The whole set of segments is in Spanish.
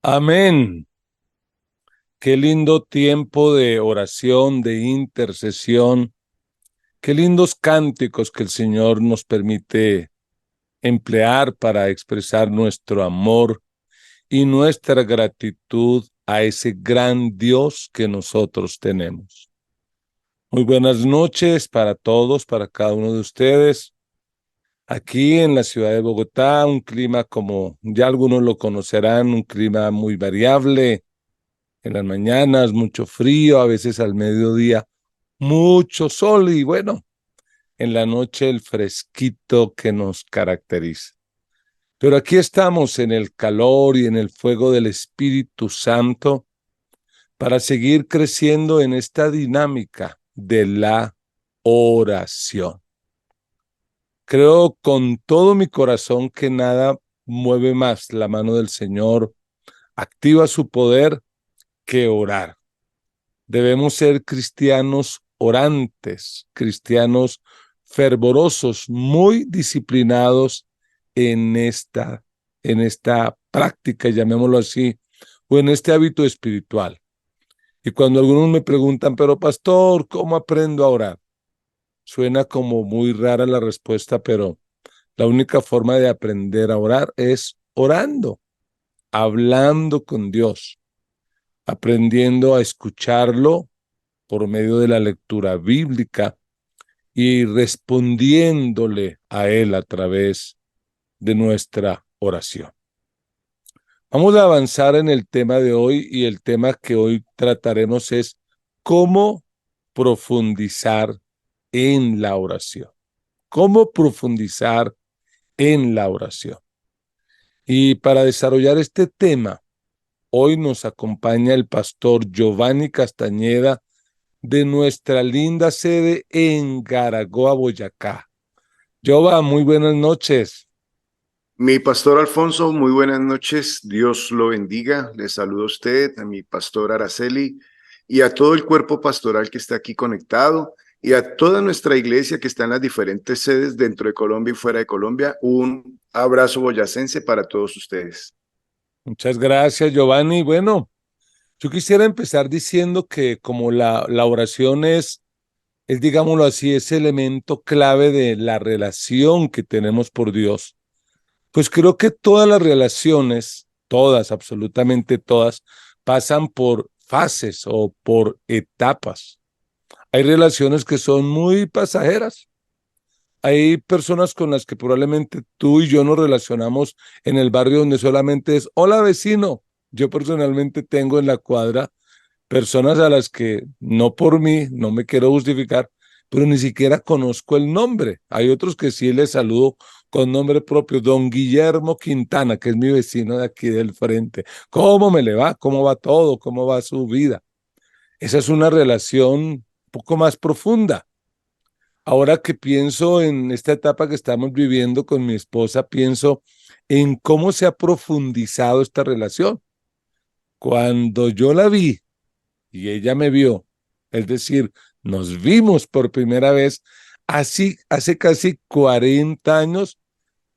Amén. Qué lindo tiempo de oración, de intercesión. Qué lindos cánticos que el Señor nos permite emplear para expresar nuestro amor y nuestra gratitud a ese gran Dios que nosotros tenemos. Muy buenas noches para todos, para cada uno de ustedes. Aquí en la ciudad de Bogotá, un clima como ya algunos lo conocerán, un clima muy variable. En las mañanas mucho frío, a veces al mediodía mucho sol y bueno, en la noche el fresquito que nos caracteriza. Pero aquí estamos en el calor y en el fuego del Espíritu Santo para seguir creciendo en esta dinámica de la oración. Creo con todo mi corazón que nada mueve más la mano del Señor, activa su poder que orar. Debemos ser cristianos orantes, cristianos fervorosos, muy disciplinados en en esta práctica, llamémoslo así, o en este hábito espiritual. Y cuando algunos me preguntan, pero pastor, ¿cómo aprendo a orar? Suena como muy rara la respuesta, pero la única forma de aprender a orar es orando, hablando con Dios, aprendiendo a escucharlo por medio de la lectura bíblica y respondiéndole a Él a través de nuestra oración. Vamos a avanzar en el tema de hoy y el tema que hoy trataremos es cómo profundizar en la oración. ¿Cómo profundizar en la oración? Y para desarrollar este tema, hoy nos acompaña el pastor Giovanni Castañeda de nuestra linda sede en Garagoa, Boyacá. Jova, muy buenas noches. Mi pastor Alfonso, muy buenas noches. Dios lo bendiga. Le saludo a usted, a mi pastor Araceli y a todo el cuerpo pastoral que está aquí conectado y a toda nuestra iglesia que está en las diferentes sedes dentro de Colombia y fuera de Colombia. Un abrazo boyacense para todos ustedes. Muchas gracias, Giovanni. Bueno, yo quisiera empezar diciendo que como la oración es, digámoslo así, ese elemento clave de la relación que tenemos por Dios, pues creo que todas las relaciones, todas, absolutamente todas, pasan por fases o por etapas. Hay relaciones que son muy pasajeras. Hay personas con las que probablemente tú y yo nos relacionamos en el barrio donde solamente es, hola vecino. Yo personalmente tengo en la cuadra personas a las que no por mí, no me quiero justificar, pero ni siquiera conozco el nombre. Hay otros que sí les saludo con nombre propio, don Guillermo Quintana, que es mi vecino de aquí del frente. ¿Cómo me le va? ¿Cómo va todo? ¿Cómo va su vida? Esa es una relación un poco más profunda. Ahora que pienso en esta etapa que estamos viviendo con mi esposa, pienso en cómo se ha profundizado esta relación. Cuando yo la vi y ella me vio, es decir, nos vimos por primera vez así, hace casi 40 años,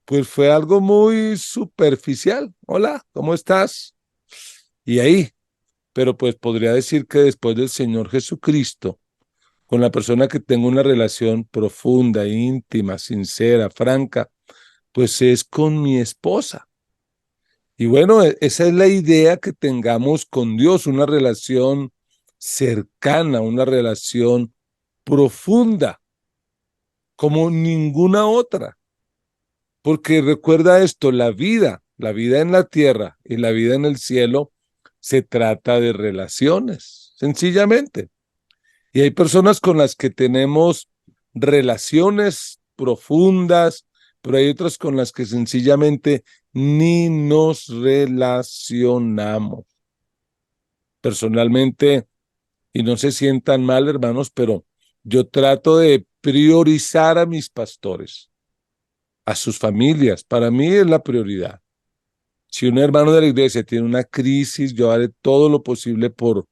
pues fue algo muy superficial. Hola, ¿cómo estás? Y ahí, pero pues podría decir que después del Señor Jesucristo, con la persona que tengo una relación profunda, íntima, sincera, franca, pues es con mi esposa. Y bueno, esa es la idea que tengamos con Dios, una relación cercana, una relación profunda, como ninguna otra. Porque recuerda esto, la vida en la tierra y la vida en el cielo, se trata de relaciones, sencillamente. Y hay personas con las que tenemos relaciones profundas, pero hay otras con las que sencillamente ni nos relacionamos. Personalmente, y no se sientan mal, hermanos, pero yo trato de priorizar a mis pastores, a sus familias. Para mí es la prioridad. Si un hermano de la iglesia tiene una crisis, yo haré todo lo posible por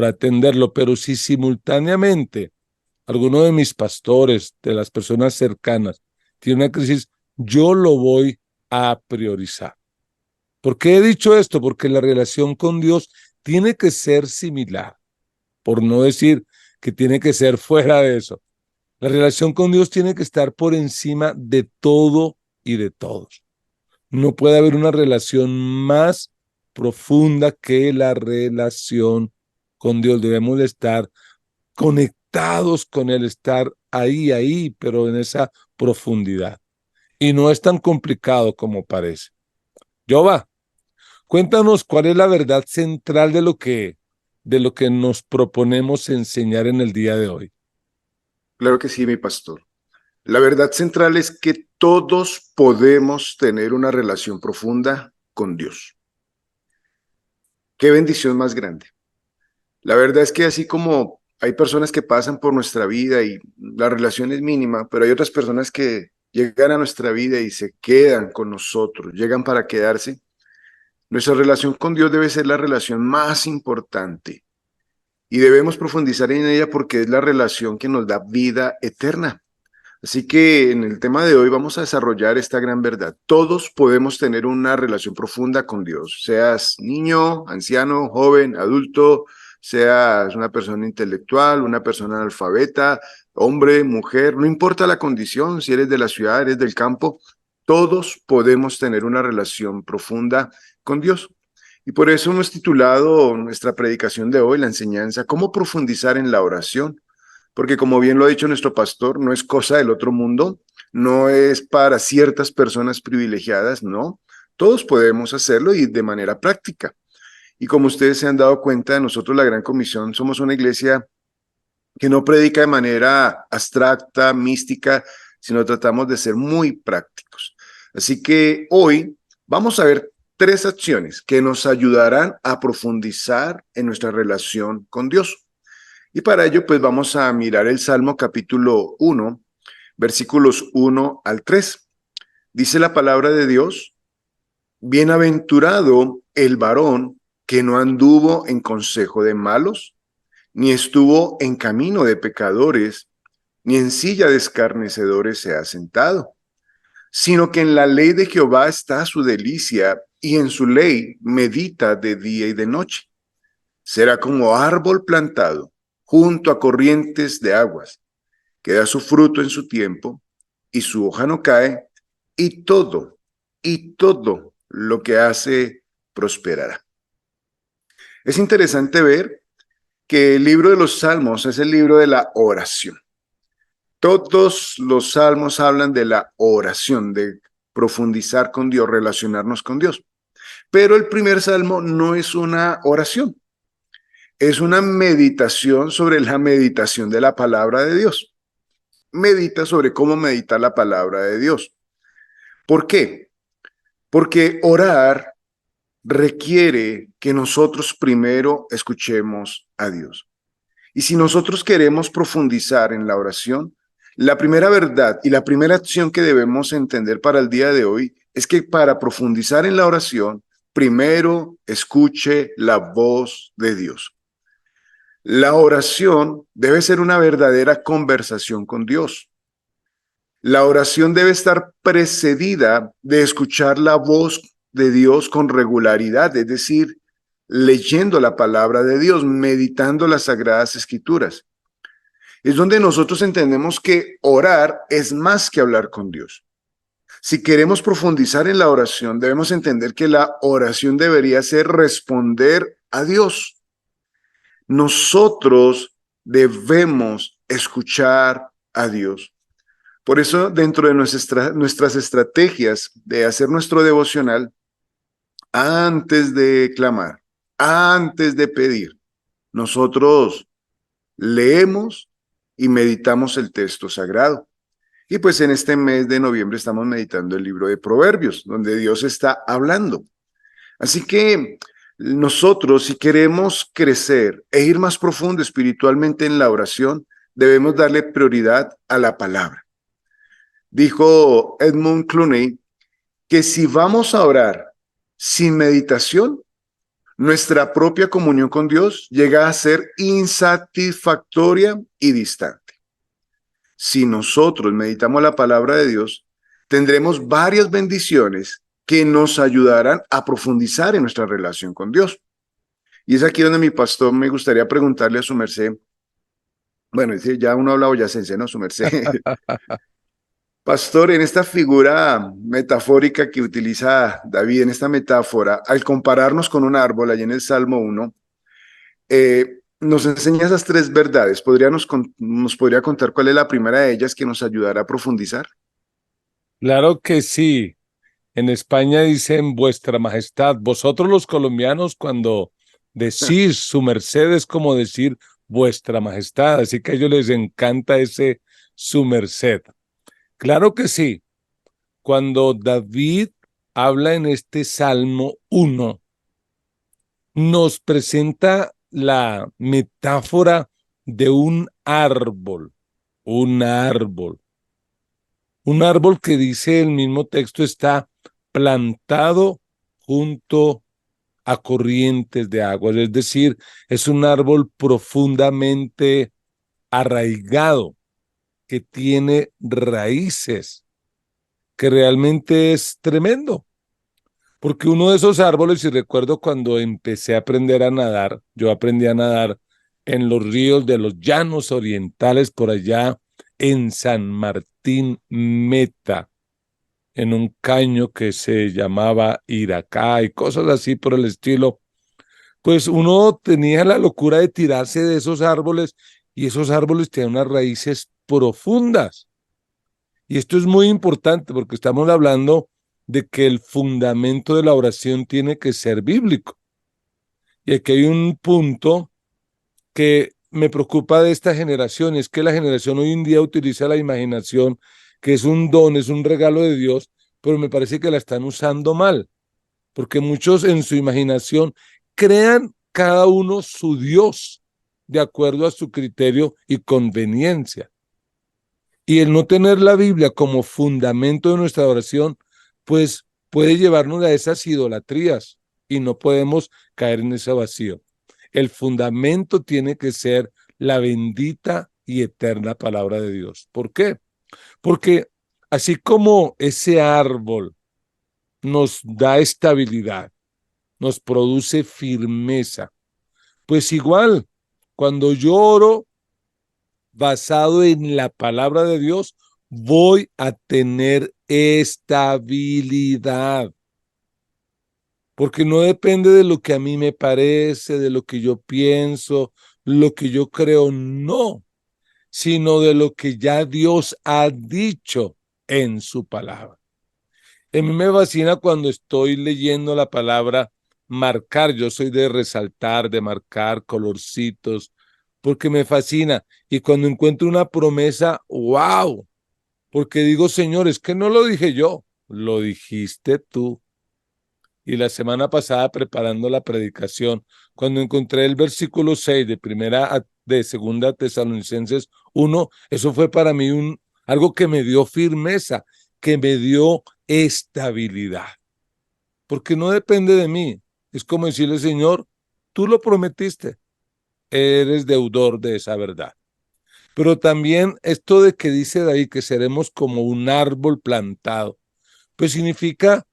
atenderlo, pero si simultáneamente alguno de mis pastores, de las personas cercanas, tiene una crisis, yo lo voy a priorizar. ¿Por qué he dicho esto? Porque la relación con Dios tiene que ser similar, por no decir que tiene que ser fuera de eso. La relación con Dios tiene que estar por encima de todo y de todos. No puede haber una relación más profunda que la relación con Dios. Debemos de estar conectados con Él, estar ahí, pero en esa profundidad. Y no es tan complicado como parece. Jova, cuéntanos cuál es la verdad central de lo que nos proponemos enseñar en el día de hoy. Claro que sí, mi pastor. La verdad central es que todos podemos tener una relación profunda con Dios. Qué bendición más grande. La verdad es que así como hay personas que pasan por nuestra vida y la relación es mínima, pero hay otras personas que llegan a nuestra vida y se quedan con nosotros, llegan para quedarse. Nuestra relación con Dios debe ser la relación más importante y debemos profundizar en ella porque es la relación que nos da vida eterna. Así que en el tema de hoy vamos a desarrollar esta gran verdad. Todos podemos tener una relación profunda con Dios, seas niño, anciano, joven, adulto, seas una persona intelectual, una persona analfabeta, hombre, mujer, no importa la condición, si eres de la ciudad, eres del campo, todos podemos tener una relación profunda con Dios. Y por eso hemos titulado nuestra predicación de hoy, la enseñanza, ¿cómo profundizar en la oración? Porque como bien lo ha dicho nuestro pastor, no es cosa del otro mundo, no es para ciertas personas privilegiadas, no. Todos podemos hacerlo y de manera práctica. Y como ustedes se han dado cuenta, nosotros la Gran Comisión somos una iglesia que no predica de manera abstracta, mística, sino tratamos de ser muy prácticos. Así que hoy vamos a ver tres acciones que nos ayudarán a profundizar en nuestra relación con Dios. Y para ello, pues vamos a mirar el Salmo capítulo 1, versículos 1 al 3. Dice la palabra de Dios: bienaventurado el varón que no anduvo en consejo de malos, ni estuvo en camino de pecadores, ni en silla de escarnecedores se ha sentado, sino que en la ley de Jehová está su delicia, y en su ley medita de día y de noche. Será como árbol plantado junto a corrientes de aguas, que da su fruto en su tiempo, y su hoja no cae, y todo lo que hace prosperará. Es interesante ver que el libro de los Salmos es el libro de la oración. Todos los salmos hablan de la oración, de profundizar con Dios, relacionarnos con Dios. Pero el primer salmo no es una oración, es una meditación sobre la meditación de la palabra de Dios. Medita sobre cómo meditar la palabra de Dios. ¿Por qué? Porque orar requiere que nosotros primero escuchemos a Dios. Y si nosotros queremos profundizar en la oración, la primera verdad y la primera acción que debemos entender para el día de hoy es que para profundizar en la oración, primero escuche la voz de Dios. La oración debe ser una verdadera conversación con Dios. La oración debe estar precedida de escuchar la voz de Dios con regularidad, es decir, leyendo la palabra de Dios, meditando las sagradas escrituras. Es donde nosotros entendemos que orar es más que hablar con Dios. Si queremos profundizar en la oración, debemos entender que la oración debería ser responder a Dios. Nosotros debemos escuchar a Dios. Por eso, dentro de nuestras estrategias de hacer nuestro devocional, antes de clamar, antes de pedir, nosotros leemos y meditamos el texto sagrado. Y pues en este mes de noviembre estamos meditando el libro de Proverbios, donde Dios está hablando. Así que nosotros, si queremos crecer e ir más profundo espiritualmente en la oración, debemos darle prioridad a la palabra. Dijo Edmund Clooney que si vamos a orar sin meditación, nuestra propia comunión con Dios llega a ser insatisfactoria y distante. Si nosotros meditamos la palabra de Dios, tendremos varias bendiciones que nos ayudarán a profundizar en nuestra relación con Dios. Y es aquí donde mi pastor me gustaría preguntarle a su merced, bueno, dice, ya uno habla boyacense, ¿no? Su merced. Pastor, en esta figura metafórica que utiliza David, en esta metáfora, al compararnos con un árbol, allí en el Salmo 1, nos enseña esas tres verdades. ¿Nos podría contar cuál es la primera de ellas que nos ayudará a profundizar? Claro que sí. En España dicen vuestra majestad. Vosotros los colombianos cuando decís su merced es como decir vuestra majestad. Así que a ellos les encanta ese su merced. Claro que sí. Cuando David habla en este Salmo 1, nos presenta la metáfora de un árbol, un árbol que dice el mismo texto está plantado junto a corrientes de agua, es decir, es un árbol profundamente arraigado, que tiene raíces, que realmente es tremendo. Porque uno de esos árboles, y recuerdo cuando empecé a aprender a nadar, yo aprendí a nadar en los ríos de los llanos orientales por allá en San Martín Meta, en un caño que se llamaba Iracá y cosas así por el estilo. Pues uno tenía la locura de tirarse de esos árboles y esos árboles tienen unas raíces profundas. Y esto es muy importante porque estamos hablando de que el fundamento de la oración tiene que ser bíblico. Y aquí hay un punto que me preocupa de esta generación, es que la generación hoy en día utiliza la imaginación, que es un don, es un regalo de Dios, pero me parece que la están usando mal, porque muchos en su imaginación crean cada uno su Dios de acuerdo a su criterio y conveniencia. Y el no tener la Biblia como fundamento de nuestra oración, pues puede llevarnos a esas idolatrías y no podemos caer en ese vacío. El fundamento tiene que ser la bendita y eterna palabra de Dios. ¿Por qué? Porque así como ese árbol nos da estabilidad, nos produce firmeza, pues igual, cuando yo oro basado en la palabra de Dios, voy a tener estabilidad, porque no depende de lo que a mí me parece, de lo que yo pienso, lo que yo creo, no, sino de lo que ya Dios ha dicho en su palabra. A mí me fascina cuando estoy leyendo la palabra marcar, yo soy de resaltar, de marcar colorcitos, porque me fascina. Y cuando encuentro una promesa, wow, porque digo, Señor, es que no lo dije yo, lo dijiste tú. Y la semana pasada preparando la predicación, cuando encontré el versículo 6 de segunda Tesalonicenses 1, eso fue para mí algo que me dio firmeza, que me dio estabilidad, porque no depende de mí. Es como decirle, Señor, tú lo prometiste, eres deudor de esa verdad. Pero también esto de que dice David que seremos como un árbol plantado, pues significa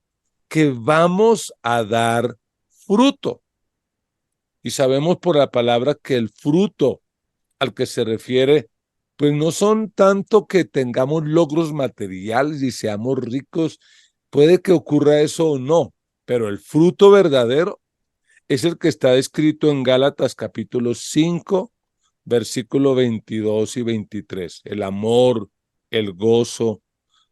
que vamos a dar fruto. Y sabemos por la palabra que el fruto al que se refiere, pues no son tanto que tengamos logros materiales y seamos ricos, puede que ocurra eso o no, pero el fruto verdadero es el que está descrito en Gálatas capítulo 5, versículo 22 y 23. El amor, el gozo,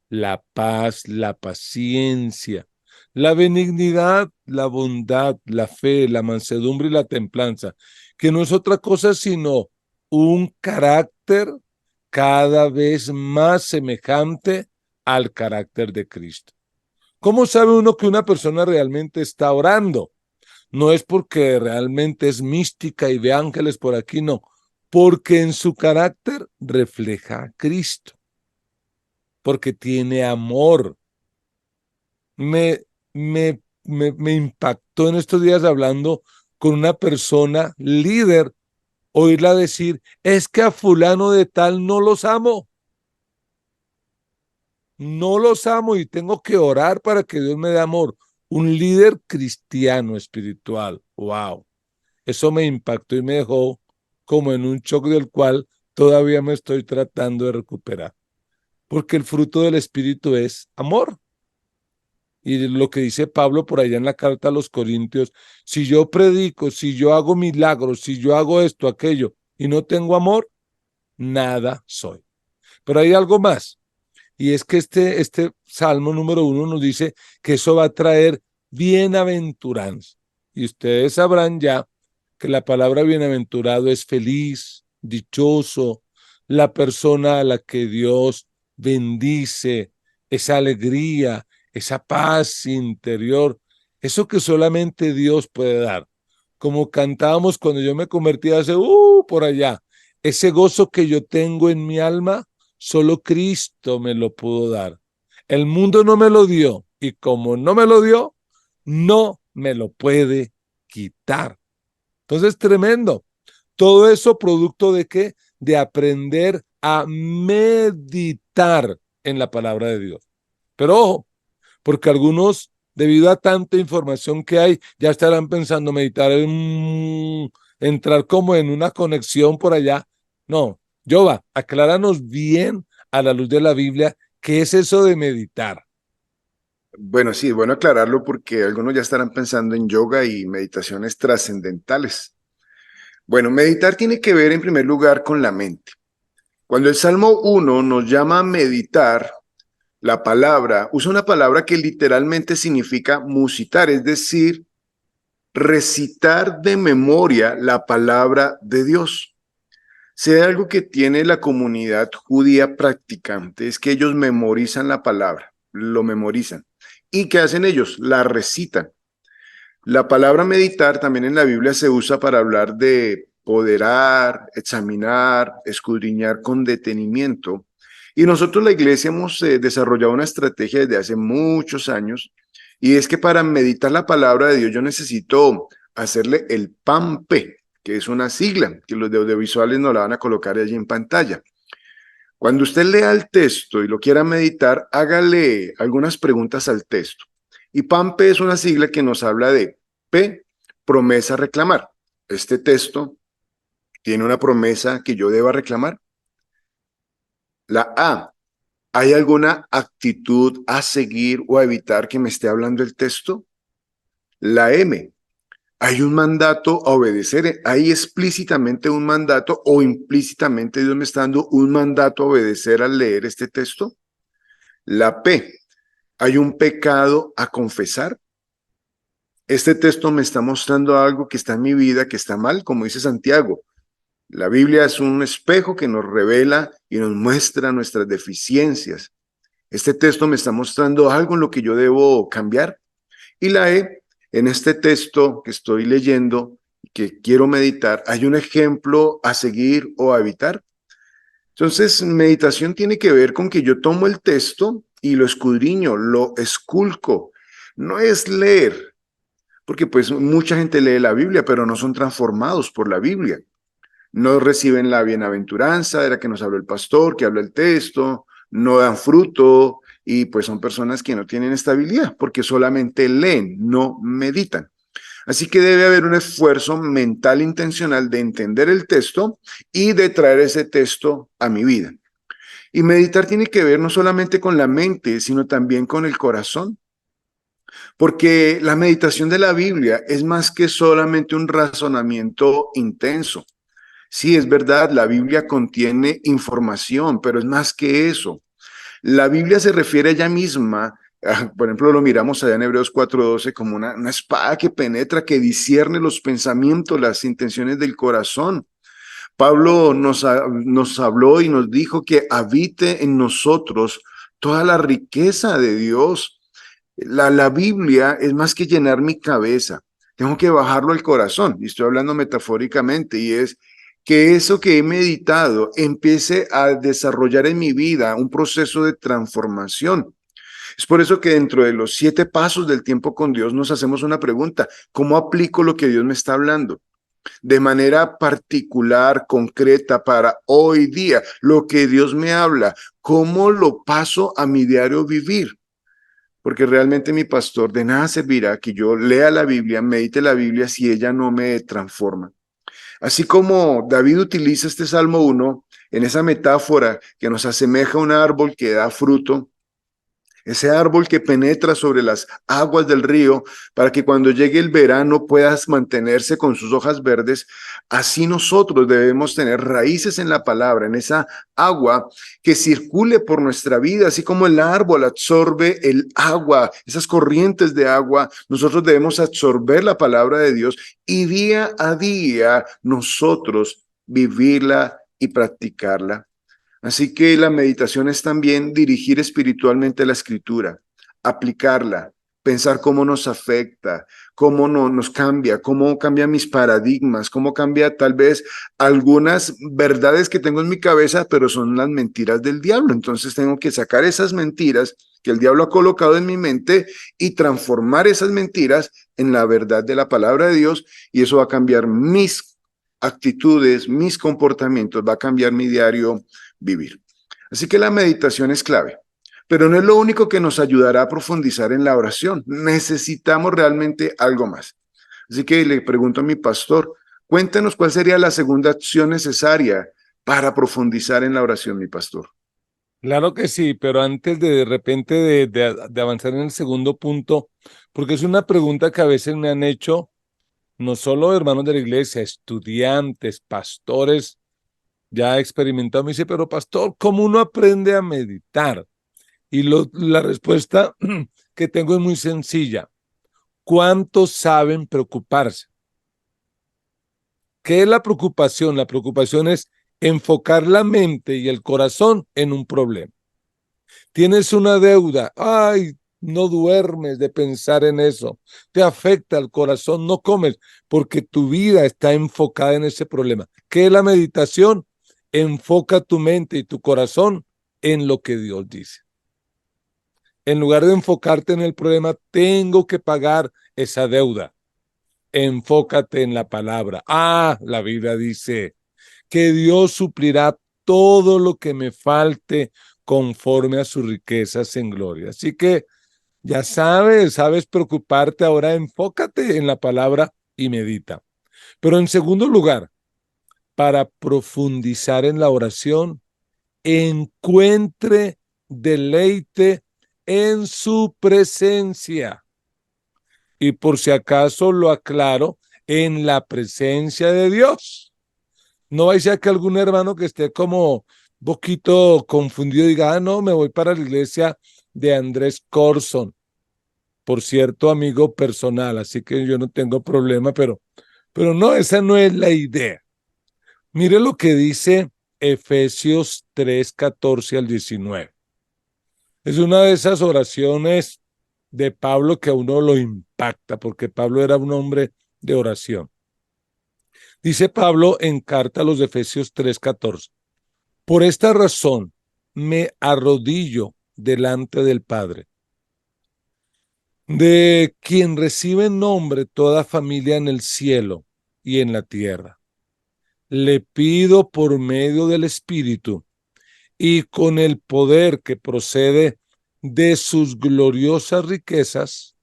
la paz, la paciencia, la benignidad, la bondad, la fe, la mansedumbre y la templanza, que no es otra cosa sino un carácter cada vez más semejante al carácter de Cristo. ¿Cómo sabe uno que una persona realmente está orando? No es porque realmente es mística y ve ángeles por aquí, no, porque en su carácter refleja a Cristo, porque tiene amor. Me, me impactó en estos días hablando con una persona líder, oírla decir, es que a fulano de tal no los amo. no los amo y tengo que orar para que Dios me dé amor. Un líder cristiano espiritual. Wow. Eso me impactó y me dejó como en un shock del cual todavía me estoy tratando de recuperar. Porque el fruto del Espíritu es amor. Y lo que dice Pablo por allá en la carta a los Corintios, si yo predico, si yo hago milagros, si yo hago esto, aquello, y no tengo amor, nada soy. Pero hay algo más, y es que este Salmo número 1 nos dice que eso va a traer bienaventuranza. Y ustedes sabrán ya que la palabra bienaventurado es feliz, dichoso, la persona a la que Dios bendice, esa alegría, esa paz interior, eso que solamente Dios puede dar. Como cantábamos cuando yo me convertí hace, por allá, ese gozo que yo tengo en mi alma, solo Cristo me lo pudo dar. El mundo no me lo dio y como no me lo dio, no me lo puede quitar. Entonces, tremendo. Todo eso producto de qué? De aprender a meditar en la palabra de Dios. Pero ojo, porque algunos, debido a tanta información que hay, ya estarán pensando meditar en entrar como en una conexión por allá. No, Jova, acláranos bien a la luz de la Biblia qué es eso de meditar. Bueno, sí, es bueno aclararlo porque algunos ya estarán pensando en yoga y meditaciones trascendentales. Bueno, meditar tiene que ver en primer lugar con la mente. Cuando el Salmo 1 nos llama a meditar, la palabra, usa una palabra que literalmente significa musitar, es decir, recitar de memoria la palabra de Dios. Si hay algo que tiene la comunidad judía practicante es que ellos memorizan la palabra, lo memorizan. ¿Y qué hacen ellos? La recitan. La palabra meditar también en la Biblia se usa para hablar de poderar, examinar, escudriñar con detenimiento. Y nosotros la iglesia hemos desarrollado una estrategia desde hace muchos años y es que para meditar la palabra de Dios yo necesito hacerle el PAMPE, que es una sigla que los de audiovisuales nos la van a colocar allí en pantalla. Cuando usted lea el texto y lo quiera meditar, hágale algunas preguntas al texto. Y PAMPE es una sigla que nos habla de P, promesa reclamar. Este texto tiene una promesa que yo deba reclamar. La A, ¿hay alguna actitud a seguir o a evitar que me esté hablando el texto? La M, ¿hay un mandato a obedecer? ¿Hay explícitamente un mandato o implícitamente Dios me está dando un mandato a obedecer al leer este texto? La P, ¿hay un pecado a confesar? Este texto me está mostrando algo que está en mi vida, que está mal, como dice Santiago. La Biblia es un espejo que nos revela y nos muestra nuestras deficiencias. Este texto me está mostrando algo en lo que yo debo cambiar. Y la E, en este texto que estoy leyendo, que quiero meditar, hay un ejemplo a seguir o a evitar. Entonces, meditación tiene que ver con que yo tomo el texto y lo escudriño, lo esculco. No es leer, porque pues mucha gente lee la Biblia, pero no son transformados por la Biblia. No reciben la bienaventuranza de la que nos habló el pastor, que habla el texto, no dan fruto y pues son personas que no tienen estabilidad porque solamente leen, no meditan. Así que debe haber un esfuerzo mental intencional de entender el texto y de traer ese texto a mi vida. Y meditar tiene que ver no solamente con la mente, sino también con el corazón, porque la meditación de la Biblia es más que solamente un razonamiento intenso. Sí, es verdad, la Biblia contiene información, pero es más que eso. La Biblia se refiere a ella misma, por ejemplo, lo miramos allá en Hebreos 4:12 como una espada que penetra, que discierne los pensamientos, las intenciones del corazón. Pablo nos habló y nos dijo que habite en nosotros toda la riqueza de Dios. La Biblia es más que llenar mi cabeza, tengo que bajarlo al corazón, y estoy hablando metafóricamente, y es que eso que he meditado empiece a desarrollar en mi vida un proceso de transformación. Es por eso que dentro de los 7 pasos del tiempo con Dios nos hacemos una pregunta: ¿cómo aplico lo que Dios me está hablando? de manera particular, concreta para hoy día, lo que Dios me habla, cómo lo paso a mi diario vivir. Porque realmente mi pastor, de nada servirá que yo lea la Biblia, medite la Biblia si ella no me transforma. Así como David utiliza este Salmo 1 en esa metáfora que nos asemeja a un árbol que da fruto, ese árbol que penetra sobre las aguas del río para que cuando llegue el verano puedas mantenerse con sus hojas verdes, así nosotros debemos tener raíces en la palabra, en esa agua que circule por nuestra vida, así como el árbol absorbe el agua, esas corrientes de agua, nosotros debemos absorber la palabra de Dios y día a día nosotros vivirla y practicarla. Así que la meditación es también dirigir espiritualmente la escritura, aplicarla, pensar cómo nos afecta, cómo nos cambia, cómo cambia mis paradigmas, cómo cambia tal vez algunas verdades que tengo en mi cabeza, pero son las mentiras del diablo. Entonces tengo que sacar esas mentiras que el diablo ha colocado en mi mente y transformar esas mentiras en la verdad de la palabra de Dios, y eso va a cambiar mis actitudes, mis comportamientos, va a cambiar mi diario vivir. Así que la meditación es clave, pero no es lo único que nos ayudará a profundizar en la oración. Necesitamos realmente algo más. Así que le pregunto a mi pastor, cuéntenos cuál sería la segunda acción necesaria para profundizar en la oración, mi pastor. Claro que sí, pero antes de repente de avanzar en el segundo punto, porque es una pregunta que a veces me han hecho, no solo hermanos de la iglesia, estudiantes, pastores, ya experimentados, me dice, pero pastor, ¿cómo uno aprende a meditar? Y la respuesta que tengo es muy sencilla. ¿Cuántos saben preocuparse? ¿Qué es la preocupación? La preocupación es enfocar la mente y el corazón en un problema. Tienes una deuda, ay, no duermes de pensar en eso, te afecta el corazón, no comes porque tu vida está enfocada en ese problema. ¿Qué es la meditación? Enfoca tu mente y tu corazón en lo que Dios dice. En lugar de enfocarte en el problema, tengo que pagar esa deuda. Enfócate en la palabra. Ah, la Biblia dice que Dios suplirá todo lo que me falte conforme a sus riquezas en gloria. Así que ya sabes preocuparte, ahora enfócate en la palabra y medita. Pero en segundo lugar, para profundizar en la oración, encuentre deleite en su presencia. Y por si acaso lo aclaro, en la presencia de Dios. No vaya a ser que algún hermano que esté como un poquito confundido diga, ah, no, me voy para la iglesia de Andrés Corson. Por cierto, amigo personal, así que yo no tengo problema, pero no, esa no es la idea. Mire lo que dice Efesios 3:14 al 19. Es una de esas oraciones de Pablo que a uno lo impacta, porque Pablo era un hombre de oración. Dice Pablo en carta a los Efesios 3:14, por esta razón me arrodillo delante del Padre, de quien recibe nombre toda familia en el cielo y en la tierra. Le pido por medio del Espíritu y con el poder que procede de sus gloriosas riquezas,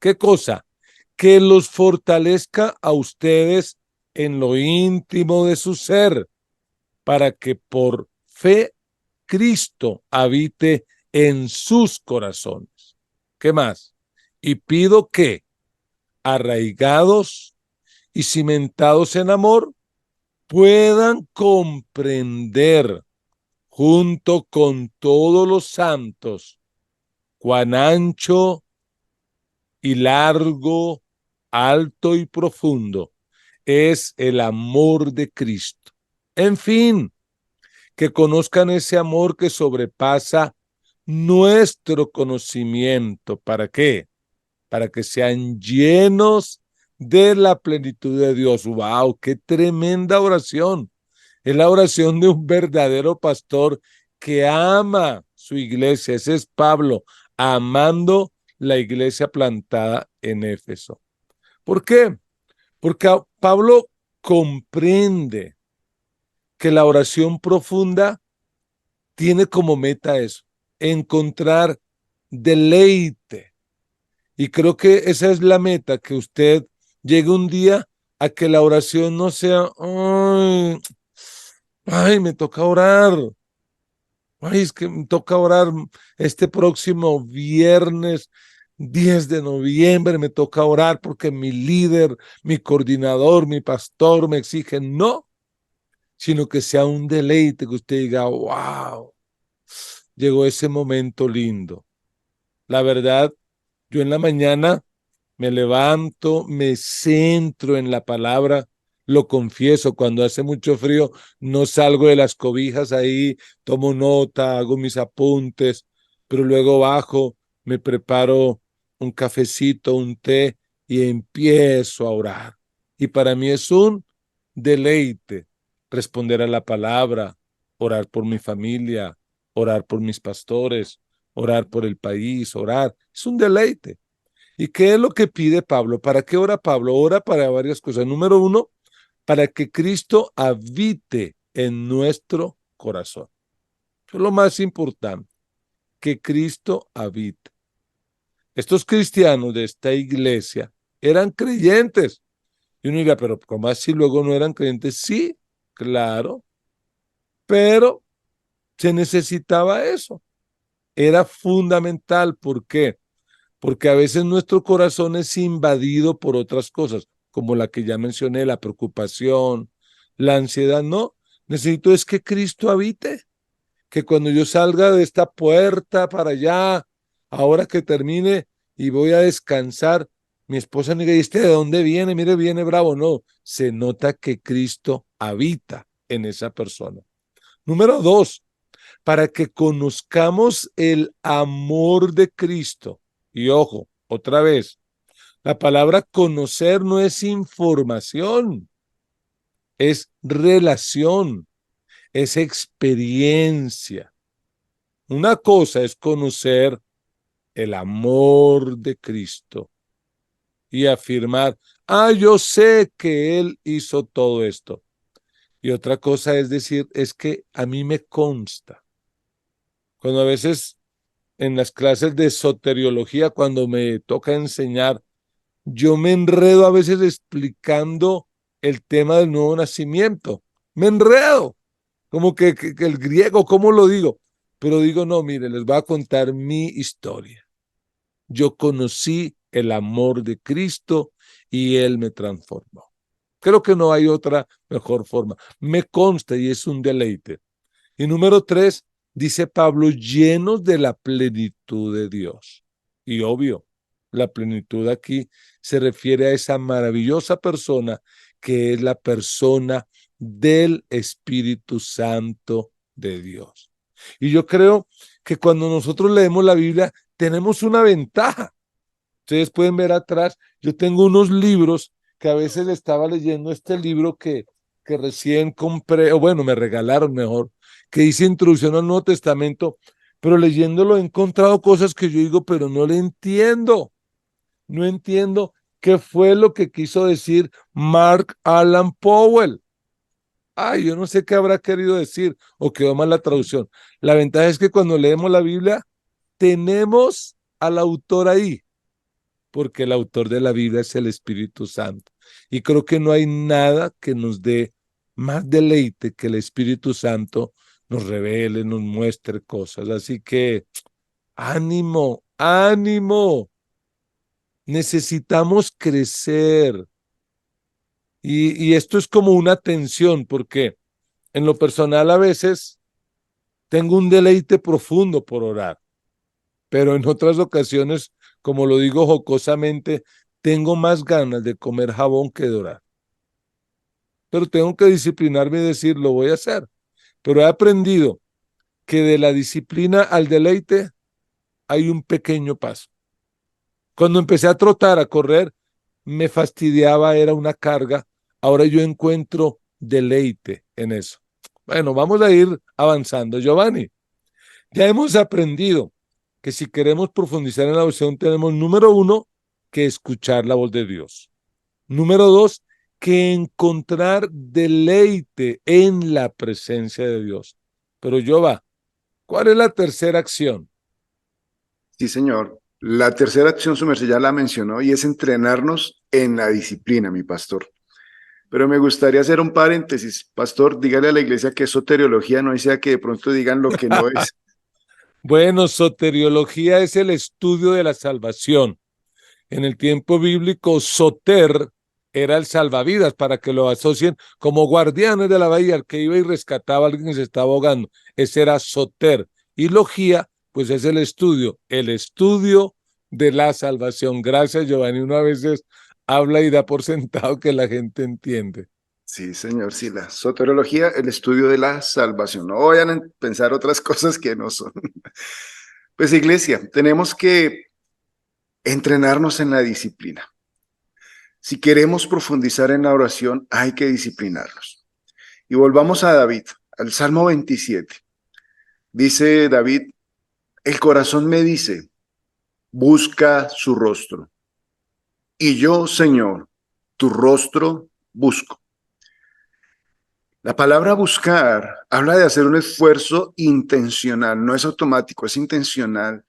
¿qué cosa? Que los fortalezca a ustedes en lo íntimo de su ser, para que por fe Cristo habite en sus corazones. ¿Qué más? Y pido que, arraigados y cimentados en amor, puedan comprender junto con todos los santos cuán ancho y largo, alto y profundo es el amor de Cristo. En fin, que conozcan ese amor que sobrepasa nuestro conocimiento. ¿Para qué? Para que sean llenos de la plenitud de Dios. ¡Wow! ¡Qué tremenda oración! Es la oración de un verdadero pastor que ama su iglesia. Ese es Pablo, amando la iglesia plantada en Éfeso. ¿Por qué? Porque Pablo comprende que la oración profunda tiene como meta eso, encontrar deleite. Y creo que esa es la meta, que usted llegue un día a que la oración no sea, ay, me toca orar. Ay, es que me toca orar este próximo viernes 10 de noviembre, me toca orar porque mi líder, mi coordinador, mi pastor me exige. No, sino que sea un deleite, que usted diga, wow, llegó ese momento lindo. La verdad, yo en la mañana me levanto, me centro en la palabra, lo confieso, cuando hace mucho frío no salgo de las cobijas ahí, tomo nota, hago mis apuntes, pero luego bajo, me preparo un cafecito, un té y empiezo a orar. Y para mí es un deleite responder a la palabra, orar por mi familia, orar por mis pastores, orar por el país, orar. Es un deleite. ¿Y qué es lo que pide Pablo? ¿Para qué ora Pablo? Ora para varias cosas. Número uno, para que Cristo habite en nuestro corazón. Eso es lo más importante, que Cristo habite. Estos cristianos de esta iglesia eran creyentes. Y uno dirá, pero ¿cómo así luego no eran creyentes? Sí, claro, pero se necesitaba eso. Era fundamental. ¿Por qué? Porque a veces nuestro corazón es invadido por otras cosas, como la que ya mencioné, la preocupación, la ansiedad. No, necesito es que Cristo habite, que cuando yo salga de esta puerta para allá, ahora que termine y voy a descansar, mi esposa me diga, ¿y este de dónde viene? Mire, viene bravo. No, se nota que Cristo habita en esa persona. Número dos, para que conozcamos el amor de Cristo. Y ojo, otra vez, la palabra conocer no es información, es relación, es experiencia. Una cosa es conocer el amor de Cristo y afirmar, yo sé que Él hizo todo esto. Y otra cosa es decir, es que a mí me consta. Cuando a veces en las clases de soteriología, cuando me toca enseñar, yo me enredo a veces explicando el tema del nuevo nacimiento. Me enredo, como que el griego, ¿cómo lo digo? Pero digo, no, mire, les voy a contar mi historia. Yo conocí el amor de Cristo y Él me transformó. Creo que no hay otra mejor forma. Me consta y es un deleite. Y número tres, dice Pablo, llenos de la plenitud de Dios. Y obvio, la plenitud aquí se refiere a esa maravillosa persona que es la persona del Espíritu Santo de Dios. Y yo creo que cuando nosotros leemos la Biblia, tenemos una ventaja. Ustedes pueden ver atrás, yo tengo unos libros que a veces estaba leyendo este libro que recién compré, o bueno, me regalaron mejor, que dice Introducción al Nuevo Testamento, pero leyéndolo he encontrado cosas que yo digo, pero no le entiendo. No entiendo qué fue lo que quiso decir Mark Allan Powell. Yo no sé qué habrá querido decir o quedó mal la traducción. La ventaja es que cuando leemos la Biblia, tenemos al autor ahí, porque el autor de la Biblia es el Espíritu Santo. Y creo que no hay nada que nos dé más deleite que el Espíritu Santo nos revele, nos muestre cosas. Así que ánimo, ánimo. Necesitamos crecer. Y esto es como una tensión, porque en lo personal a veces tengo un deleite profundo por orar, pero en otras ocasiones, como lo digo jocosamente, tengo más ganas de comer jabón que de orar. Pero tengo que disciplinarme y decir, lo voy a hacer. Pero he aprendido que de la disciplina al deleite hay un pequeño paso. Cuando empecé a trotar, a correr, me fastidiaba, era una carga. Ahora yo encuentro deleite en eso. Bueno, vamos a ir avanzando. Giovanni, ya hemos aprendido que si queremos profundizar en la oración, tenemos número uno, que escuchar la voz de Dios. Número dos, que encontrar deleite en la presencia de Dios. Pero ¿cuál es la tercera acción? Sí, señor. La tercera acción, su merced ya la mencionó, y es entrenarnos en la disciplina, mi pastor. Pero me gustaría hacer un paréntesis. Pastor, dígale a la iglesia que es soteriología, no sea que de pronto digan lo que no es. Bueno, soteriología es el estudio de la salvación. En el tiempo bíblico, soter era el salvavidas, para que lo asocien como guardianes de la bahía, el que iba y rescataba a alguien que se estaba ahogando. Ese era soter. Y logía, pues es el estudio de la salvación. Gracias, Giovanni. Uno a veces habla y da por sentado que la gente entiende. Sí, señor, sí, la soteriología, el estudio de la salvación. No vayan a pensar otras cosas que no son. Pues iglesia, tenemos que entrenarnos en la disciplina. Si queremos profundizar en la oración, hay que disciplinarnos. Y volvamos a David, al Salmo 27. Dice David, el corazón me dice, busca su rostro. Y yo, Señor, tu rostro busco. La palabra buscar habla de hacer un esfuerzo intencional, no es automático, es intencional,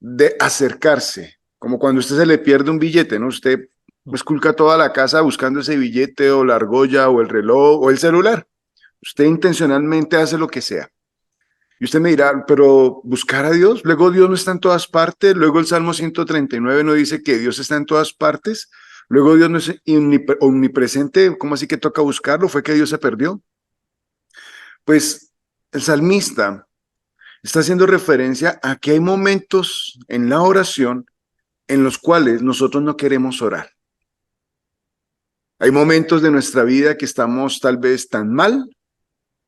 de acercarse, como cuando a usted se le pierde un billete, ¿no? Usted esculca toda la casa buscando ese billete o la argolla o el reloj o el celular. Usted intencionalmente hace lo que sea. Y usted me dirá, pero buscar a Dios, luego Dios no está en todas partes, luego el Salmo 139 no dice que Dios está en todas partes, luego Dios no es omnipresente, ¿cómo así que toca buscarlo? ¿Fue que Dios se perdió? Pues el salmista está haciendo referencia a que hay momentos en la oración en los cuales nosotros no queremos orar. Hay momentos de nuestra vida que estamos tal vez tan mal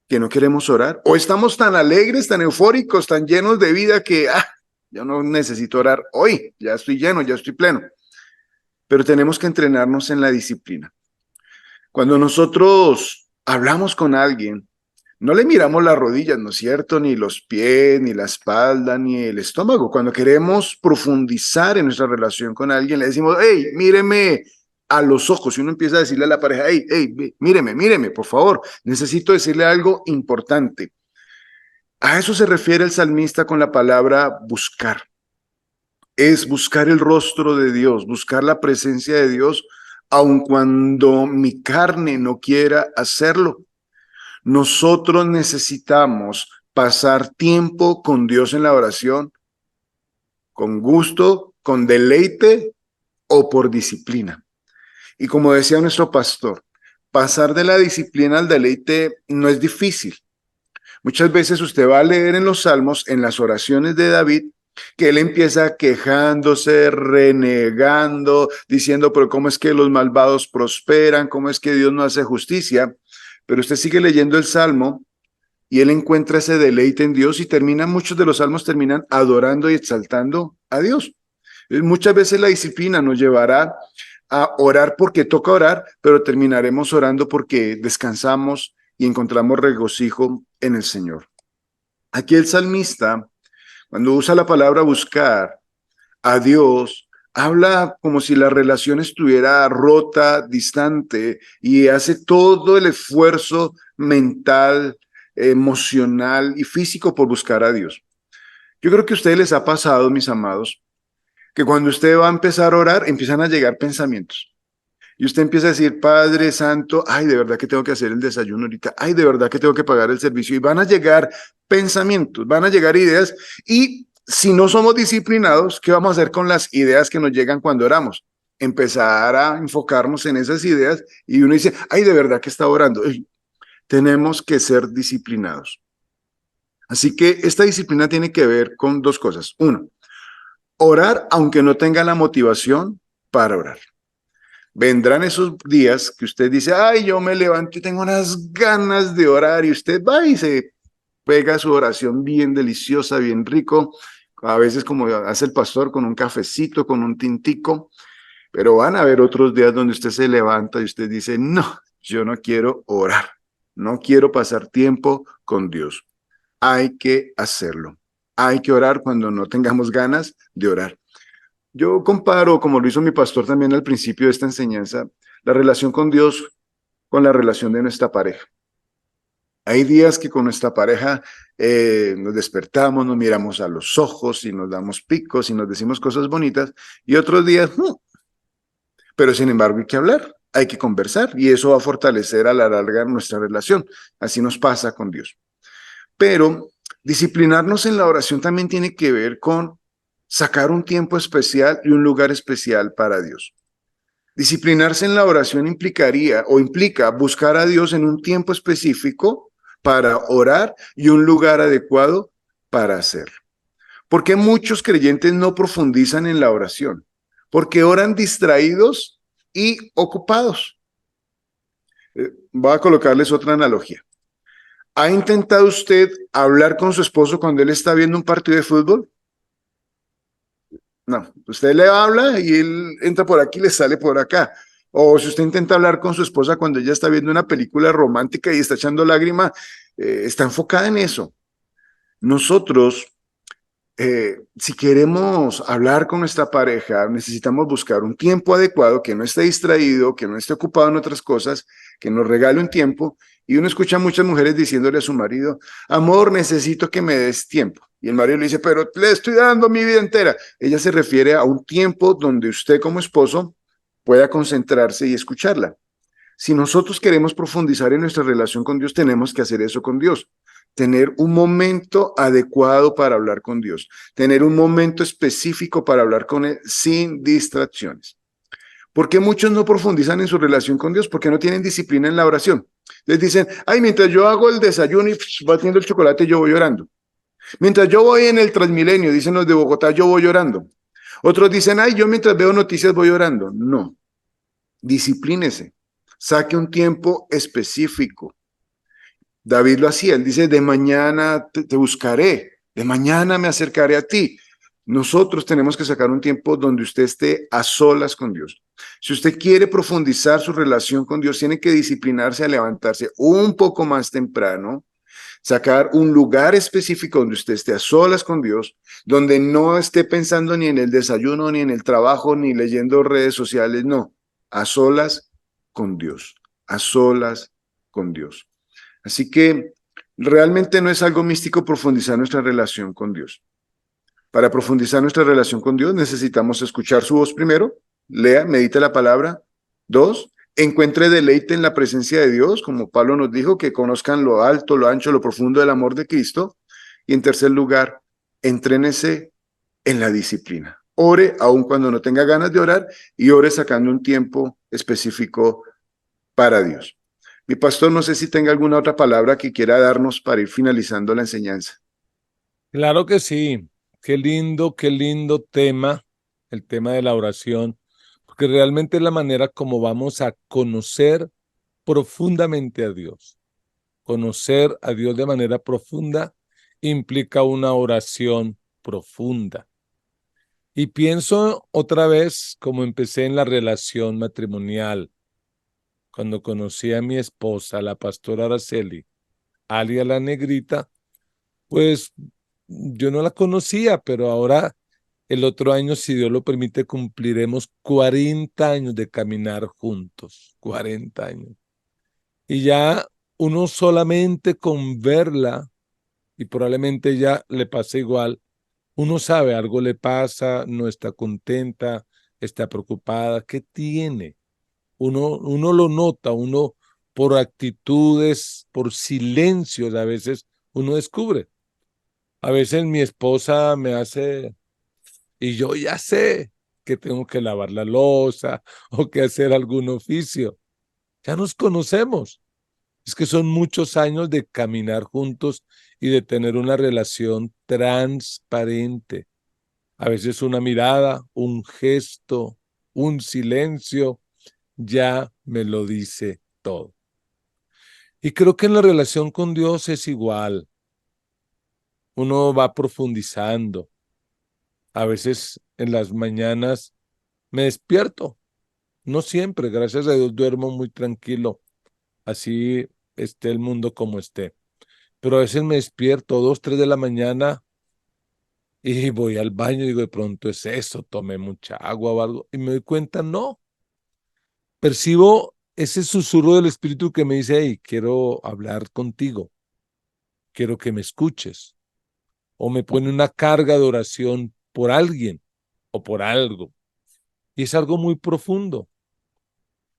que no queremos orar, o estamos tan alegres, tan eufóricos, tan llenos de vida que yo no necesito orar hoy, ya estoy lleno, ya estoy pleno. Pero tenemos que entrenarnos en la disciplina. Cuando nosotros hablamos con alguien, no le miramos las rodillas, ¿no es cierto? Ni los pies, ni la espalda, ni el estómago. Cuando queremos profundizar en nuestra relación con alguien, le decimos, hey, míreme a los ojos. Y uno empieza a decirle a la pareja, hey, míreme, por favor. Necesito decirle algo importante. A eso se refiere el salmista con la palabra buscar. Es buscar el rostro de Dios, buscar la presencia de Dios, aun cuando mi carne no quiera hacerlo. Nosotros necesitamos pasar tiempo con Dios en la oración, con gusto, con deleite o por disciplina. Y como decía nuestro pastor, pasar de la disciplina al deleite no es difícil. Muchas veces usted va a leer en los salmos, en las oraciones de David, que él empieza quejándose, renegando, diciendo, pero ¿cómo es que los malvados prosperan? ¿Cómo es que Dios no hace justicia? Pero usted sigue leyendo el salmo y él encuentra ese deleite en Dios y muchos de los salmos terminan adorando y exaltando a Dios. Muchas veces la disciplina nos llevará a orar porque toca orar, pero terminaremos orando porque descansamos y encontramos regocijo en el Señor. Aquí el salmista, cuando usa la palabra buscar a Dios, habla como si la relación estuviera rota, distante, y hace todo el esfuerzo mental, emocional y físico por buscar a Dios. Yo creo que a ustedes les ha pasado, mis amados, que cuando usted va a empezar a orar, empiezan a llegar pensamientos. Y usted empieza a decir, Padre Santo, ay, de verdad que tengo que hacer el desayuno ahorita, ay, de verdad que tengo que pagar el servicio. Y van a llegar pensamientos, van a llegar ideas. Y si no somos disciplinados, ¿qué vamos a hacer con las ideas que nos llegan cuando oramos? Empezar a enfocarnos en esas ideas y uno dice, ay, de verdad que está orando. Tenemos que ser disciplinados. Así que esta disciplina tiene que ver con dos cosas. Uno, orar aunque no tenga la motivación para orar. Vendrán esos días que usted dice, ay, yo me levanto y tengo unas ganas de orar y usted va y se pega su oración bien deliciosa, bien rico, a veces como hace el pastor con un cafecito, con un tintico, pero van a haber otros días donde usted se levanta y usted dice, no, yo no quiero orar, no quiero pasar tiempo con Dios. Hay que hacerlo. Hay que orar cuando no tengamos ganas de orar. Yo comparo, como lo hizo mi pastor también al principio de esta enseñanza, la relación con Dios con la relación de nuestra pareja. Hay días que con nuestra pareja nos despertamos, nos miramos a los ojos y nos damos picos y nos decimos cosas bonitas, y otros días, pero sin embargo hay que hablar, hay que conversar, y eso va a fortalecer a la larga nuestra relación. Así nos pasa con Dios. Pero disciplinarnos en la oración también tiene que ver con sacar un tiempo especial y un lugar especial para Dios. Disciplinarse en la oración implica buscar a Dios en un tiempo específico para orar y un lugar adecuado para hacerlo. ¿Por qué muchos creyentes no profundizan en la oración? Porque oran distraídos y ocupados. Voy a colocarles otra analogía. ¿Ha intentado usted hablar con su esposo cuando él está viendo un partido de fútbol? No, usted le habla y él entra por aquí y le sale por acá. O si usted intenta hablar con su esposa cuando ella está viendo una película romántica y está echando lágrima, está enfocada en eso. Nosotros, si queremos hablar con nuestra pareja, necesitamos buscar un tiempo adecuado, que no esté distraído, que no esté ocupado en otras cosas, que nos regale un tiempo. Y uno escucha a muchas mujeres diciéndole a su marido, amor, necesito que me des tiempo. Y el marido le dice, pero le estoy dando mi vida entera. Ella se refiere a un tiempo donde usted como esposo pueda concentrarse y escucharla. Si nosotros queremos profundizar en nuestra relación con Dios, tenemos que hacer eso con Dios. Tener un momento adecuado para hablar con Dios. Tener un momento específico para hablar con Él sin distracciones. ¿Por qué muchos no profundizan en su relación con Dios? Porque no tienen disciplina en la oración. Les dicen, ay, mientras yo hago el desayuno y batiendo el chocolate, yo voy orando. Mientras yo voy en el Transmilenio, dicen los de Bogotá, yo voy orando. Otros dicen, ay, yo mientras veo noticias voy orando. No, disciplínese. Saque un tiempo específico. David lo hacía, él dice, de mañana te buscaré, de mañana me acercaré a ti. Nosotros tenemos que sacar un tiempo donde usted esté a solas con Dios. Si usted quiere profundizar su relación con Dios, tiene que disciplinarse a levantarse un poco más temprano, sacar un lugar específico donde usted esté a solas con Dios, donde no esté pensando ni en el desayuno, ni en el trabajo, ni leyendo redes sociales, no, a solas con Dios, a solas con Dios. Así que realmente no es algo místico profundizar nuestra relación con Dios. Para profundizar nuestra relación con Dios necesitamos escuchar su voz primero, lea, medite la palabra. Dos, encuentre deleite en la presencia de Dios, como Pablo nos dijo, que conozcan lo alto, lo ancho, lo profundo del amor de Cristo. Y en tercer lugar, entrénese en la disciplina. Ore aun cuando no tenga ganas de orar y ore sacando un tiempo específico para Dios. Mi pastor, no sé si tenga alguna otra palabra que quiera darnos para ir finalizando la enseñanza. Claro que sí. Qué lindo tema, el tema de la oración, porque realmente es la manera como vamos a conocer profundamente a Dios. Conocer a Dios de manera profunda implica una oración profunda. Y pienso otra vez como empecé en la relación matrimonial, cuando conocí a mi esposa, la pastora Araceli, alias la negrita, pues yo no la conocía, pero ahora el otro año, si Dios lo permite, cumpliremos 40 años de caminar juntos, 40 años. Y ya uno solamente con verla, y probablemente ya le pase igual, uno sabe, algo le pasa, no está contenta, está preocupada, ¿qué tiene? Uno lo nota, uno por actitudes, por silencios, a veces uno descubre. A veces mi esposa me hace, y yo ya sé que tengo que lavar la loza o que hacer algún oficio. Ya nos conocemos. Es que son muchos años de caminar juntos y de tener una relación transparente. A veces una mirada, un gesto, un silencio, ya me lo dice todo. Y creo que en la relación con Dios es igual. Uno va profundizando. A veces en las mañanas me despierto. No siempre, gracias a Dios, duermo muy tranquilo. Así esté el mundo como esté. Pero a veces me despierto 2, 3 de la mañana y voy al baño y digo, de pronto es eso, tomé mucha agua o algo. Y me doy cuenta, no. Percibo ese susurro del Espíritu que me dice, hey, quiero hablar contigo, quiero que me escuches, o me pone una carga de oración por alguien o por algo. Y es algo muy profundo.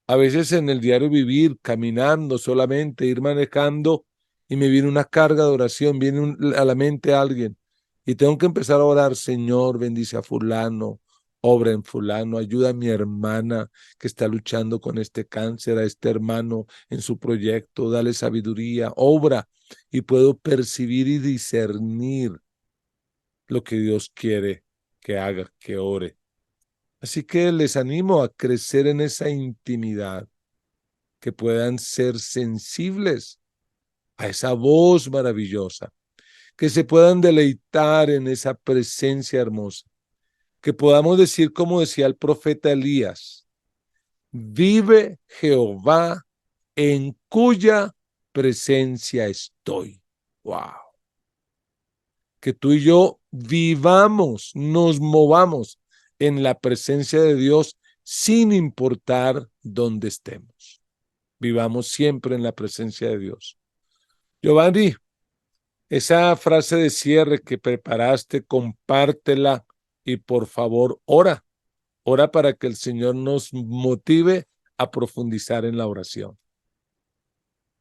A veces en el diario vivir, caminando solamente, ir manejando, y me viene una carga de oración, viene a la mente alguien, y tengo que empezar a orar, Señor, bendice a fulano, obra en fulano, ayuda a mi hermana que está luchando con este cáncer, a este hermano en su proyecto, dale sabiduría, obra, y puedo percibir y discernir lo que Dios quiere que haga, que ore. Así que les animo a crecer en esa intimidad, que puedan ser sensibles a esa voz maravillosa, que se puedan deleitar en esa presencia hermosa, que podamos decir como decía el profeta Elías, vive Jehová en cuya presencia estoy. Wow. Que tú y yo vivamos, nos movamos en la presencia de Dios sin importar dónde estemos. Vivamos siempre en la presencia de Dios. Giovanni, esa frase de cierre que preparaste, compártela y por favor ora. Ora para que el Señor nos motive a profundizar en la oración.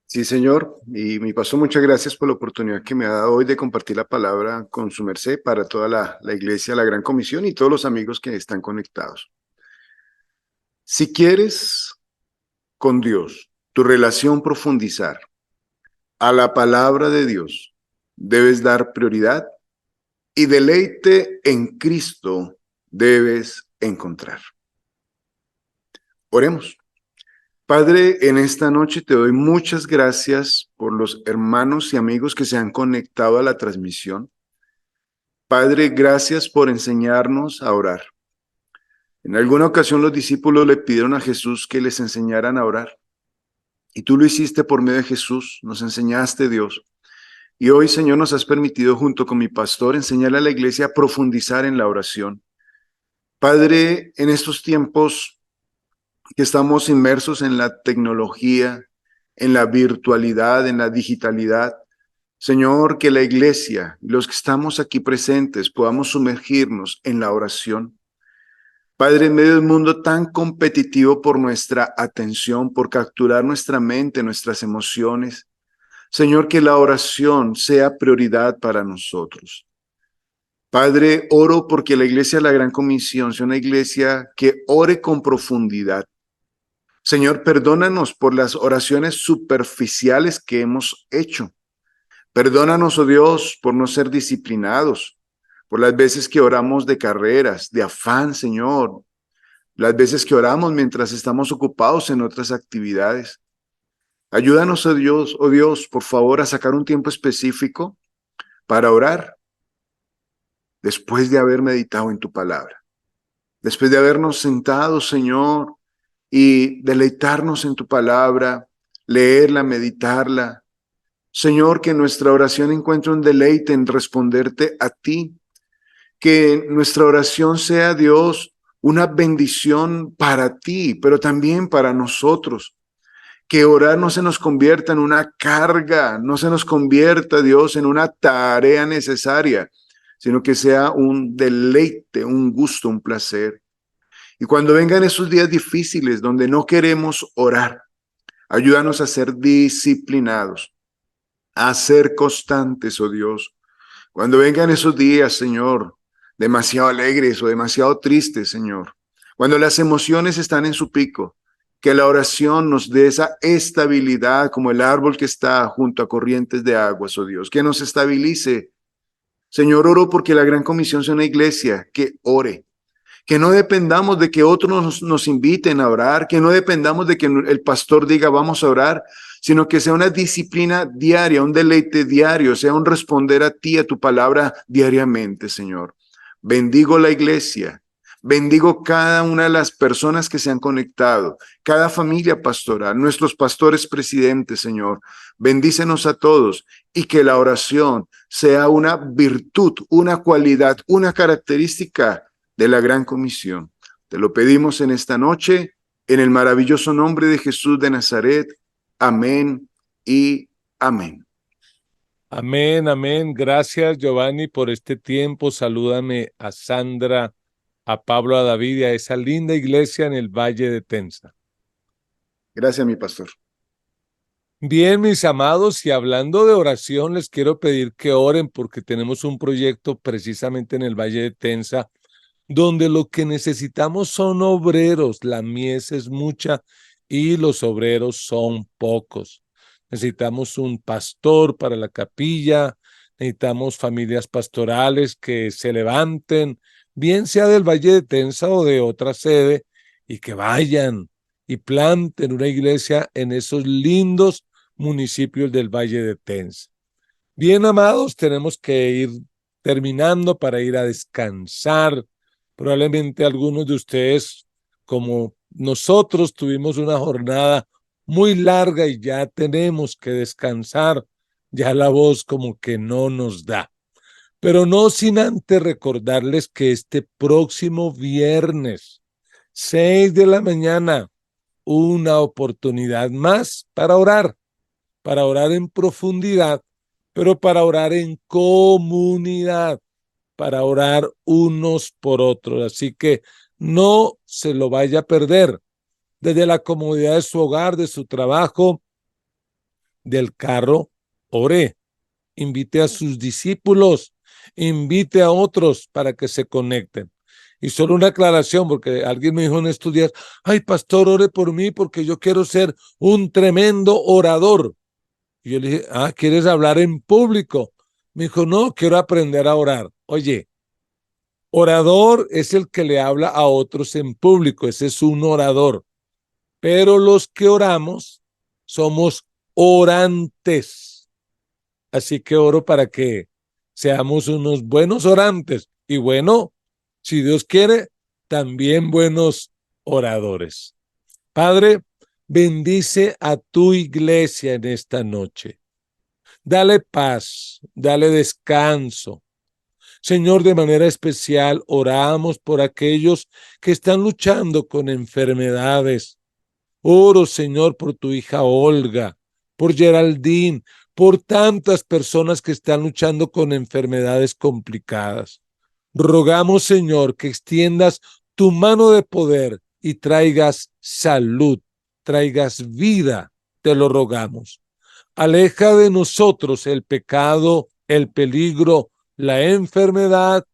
Sí, señor. Y mi pastor, muchas gracias por la oportunidad que me ha dado hoy de compartir la palabra con su merced para toda la iglesia, la Gran Comisión y todos los amigos que están conectados. Si quieres con Dios tu relación profundizar a la palabra de Dios, debes dar prioridad y deleite en Cristo debes encontrar. Oremos. Padre, en esta noche te doy muchas gracias por los hermanos y amigos que se han conectado a la transmisión. Padre, gracias por enseñarnos a orar. En alguna ocasión los discípulos le pidieron a Jesús que les enseñaran a orar. Y tú lo hiciste por medio de Jesús, nos enseñaste, Dios. Y hoy, Señor, nos has permitido junto con mi pastor enseñarle a la iglesia a profundizar en la oración. Padre, en estos tiempos que estamos inmersos en la tecnología, en la virtualidad, en la digitalidad, Señor, que la iglesia, los que estamos aquí presentes, podamos sumergirnos en la oración. Padre, en medio de un mundo tan competitivo por nuestra atención, por capturar nuestra mente, nuestras emociones, Señor, que la oración sea prioridad para nosotros. Padre, oro porque la iglesia de la Gran Comisión sea una iglesia que ore con profundidad. Señor, perdónanos por las oraciones superficiales que hemos hecho. Perdónanos, oh Dios, por no ser disciplinados, por las veces que oramos de carreras, de afán, Señor, las veces que oramos mientras estamos ocupados en otras actividades. Ayúdanos, oh Dios, por favor, a sacar un tiempo específico para orar después de haber meditado en tu palabra, después de habernos sentado, Señor, y deleitarnos en tu palabra, leerla, meditarla. Señor, que nuestra oración encuentre un deleite en responderte a ti, que nuestra oración sea, Dios, una bendición para ti, pero también para nosotros. Que orar no se nos convierta en una carga, no se nos convierta, Dios, en una tarea necesaria, sino que sea un deleite, un gusto, un placer. Y cuando vengan esos días difíciles donde no queremos orar, ayúdanos a ser disciplinados, a ser constantes, oh Dios. Cuando vengan esos días, Señor, demasiado alegres o demasiado tristes, Señor, cuando las emociones están en su pico, que la oración nos dé esa estabilidad como el árbol que está junto a corrientes de aguas, oh Dios, que nos estabilice. Señor, oro porque la Gran Comisión sea una iglesia que ore, que no dependamos de que otros nos inviten a orar, que no dependamos de que el pastor diga vamos a orar, sino que sea una disciplina diaria, un deleite diario, sea un responder a ti, a tu palabra diariamente, Señor. Bendigo la iglesia, bendigo cada una de las personas que se han conectado, cada familia pastoral, nuestros pastores presidentes, Señor. Bendícenos a todos y que la oración sea una virtud, una cualidad, una característica de la Gran Comisión. Te lo pedimos en esta noche, En el maravilloso nombre de Jesús de Nazaret. Amén y amén. Amén, amén. Gracias, Giovanni, por este tiempo. Salúdame a Sandra, a Pablo, a David y a esa linda iglesia en el Valle de Tensa. Gracias, mi pastor. Bien, mis amados, y hablando de oración, les quiero pedir que oren porque tenemos un proyecto precisamente en el Valle de Tensa, donde lo que necesitamos son obreros. La mies es mucha y los obreros son pocos. Necesitamos un pastor para la capilla, necesitamos familias pastorales que se levanten, bien sea del Valle de Tensa o de otra sede, y que vayan y planten una iglesia en esos lindos municipios del Valle de Tensa. Bien, amados, tenemos que ir terminando para ir a descansar. Probablemente algunos de ustedes, como nosotros, tuvimos una jornada muy larga y ya tenemos que descansar. Ya la voz como que no nos da. Pero no sin antes recordarles que este próximo viernes, 6 de la mañana, una oportunidad más para orar en profundidad, pero para orar en comunidad, para orar unos por otros. Así que no se lo vaya a perder. Desde la comodidad de su hogar, de su trabajo, del carro, ore. Invite a sus discípulos, invite a otros para que se conecten. Y solo una aclaración, porque alguien me dijo en estos días, ay, pastor, ore por mí porque yo quiero ser un tremendo orador. Y yo le dije, ¿quieres hablar en público? Me dijo, no, quiero aprender a orar. Oye, orador es el que le habla a otros en público, ese es un orador. Pero los que oramos somos orantes. Así que oro para que seamos unos buenos orantes y bueno, si Dios quiere, también buenos oradores. Padre, bendice a tu iglesia en esta noche. Dale paz, dale descanso. Señor, de manera especial oramos por aquellos que están luchando con enfermedades. Oro, Señor, por tu hija Olga, por Geraldine, por tantas personas que están luchando con enfermedades complicadas. Rogamos, Señor, que extiendas tu mano de poder y traigas salud, traigas vida, te lo rogamos. Aleja de nosotros el pecado, el peligro, la enfermedad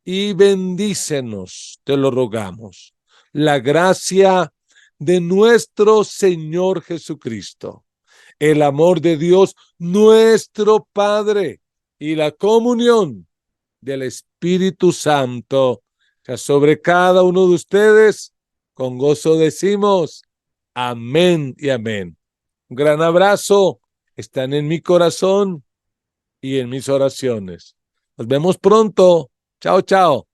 y bendícenos, te lo rogamos. La gracia de nuestro Señor Jesucristo, el amor de Dios, nuestro Padre, y la comunión del Espíritu Santo, sea sobre cada uno de ustedes. Con gozo decimos amén y amén. Un gran abrazo. Están en mi corazón y en mis oraciones. Nos vemos pronto. Chao, chao.